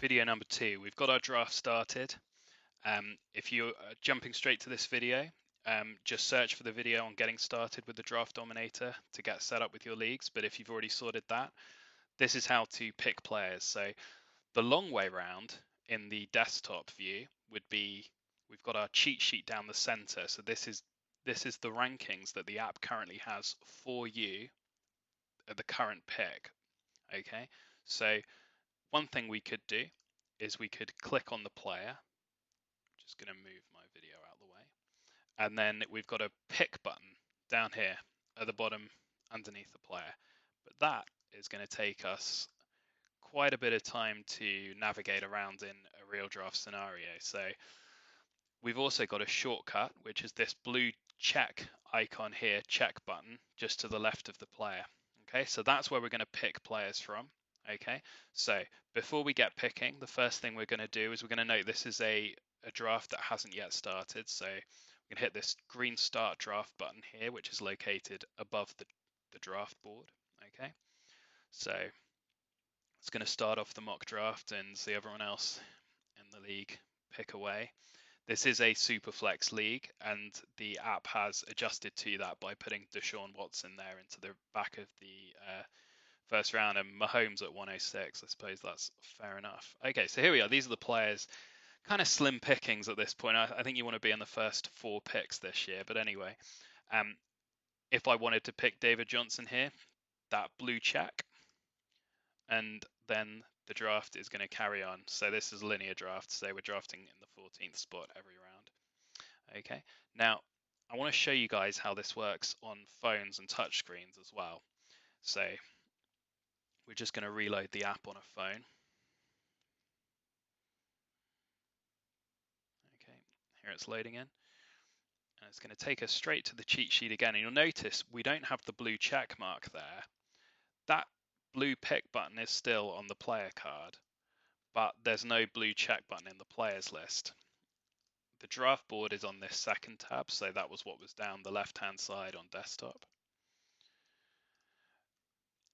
video number 2. We've got our draft started. If you're jumping straight to this video, just search for the video on getting started with the Draft Dominator to get set up with your leagues. But if you've already sorted that, this is how to pick players. So the long way round in the desktop view would be, we've got our cheat sheet down the center. So this is the rankings that the app currently has for you at the current pick. Okay, so one thing we could do is we could click on the player. I'm just going to move my video out of the way. And then we've got a pick button down here at the bottom underneath the player. But that is going to take us quite a bit of time to navigate around in a real draft scenario. So we've also got a shortcut, which is this blue check icon here, check button, just to the left of the player. Okay, so that's where we're going to pick players from. Okay, so before we get picking, the first thing we're going to do is we're going to note this is a draft that hasn't yet started. So we can hit this green start draft button here, which is located above the draft board. Okay, so it's going to start off the mock draft and see everyone else in the league pick away. This is a super flex league, and the app has adjusted to that by putting Deshaun Watson there into the back of the first round, and Mahomes at 106. I suppose that's fair enough. Okay, so here we are. These are the players. Kind of slim pickings at this point. I think you want to be in the first 4 picks this year. But anyway, if I wanted to pick David Johnson here, that blue check, and then the draft is going to carry on. So this is linear draft. So we're drafting in the 14th spot every round. Okay, now I want to show you guys how this works on phones and touchscreens as well. So we're just going to reload the app on a phone. Okay, here it's loading in. And it's going to take us straight to the cheat sheet again. And you'll notice we don't have the blue check mark there. That blue pick button is still on the player card, but there's no blue check button in the players list. The draft board is on this second tab, so that was what was down the left-hand side on desktop.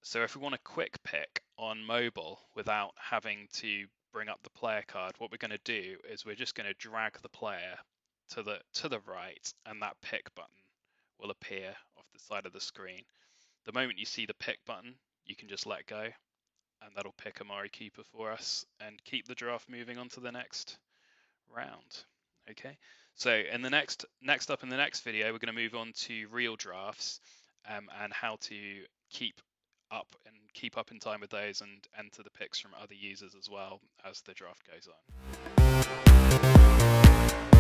So if we want a quick pick on mobile without having to bring up the player card, what we're going to do is we're just going to drag the player to the right, and that pick button will appear off the side of the screen. The moment you see the pick button, you can just let go, and that'll pick Amari Cooper for us and keep the draft moving on to the next round. Okay, so in the next up in the next video, we're going to move on to real drafts and how to keep up in time with those and enter the picks from other users as well as the draft goes on.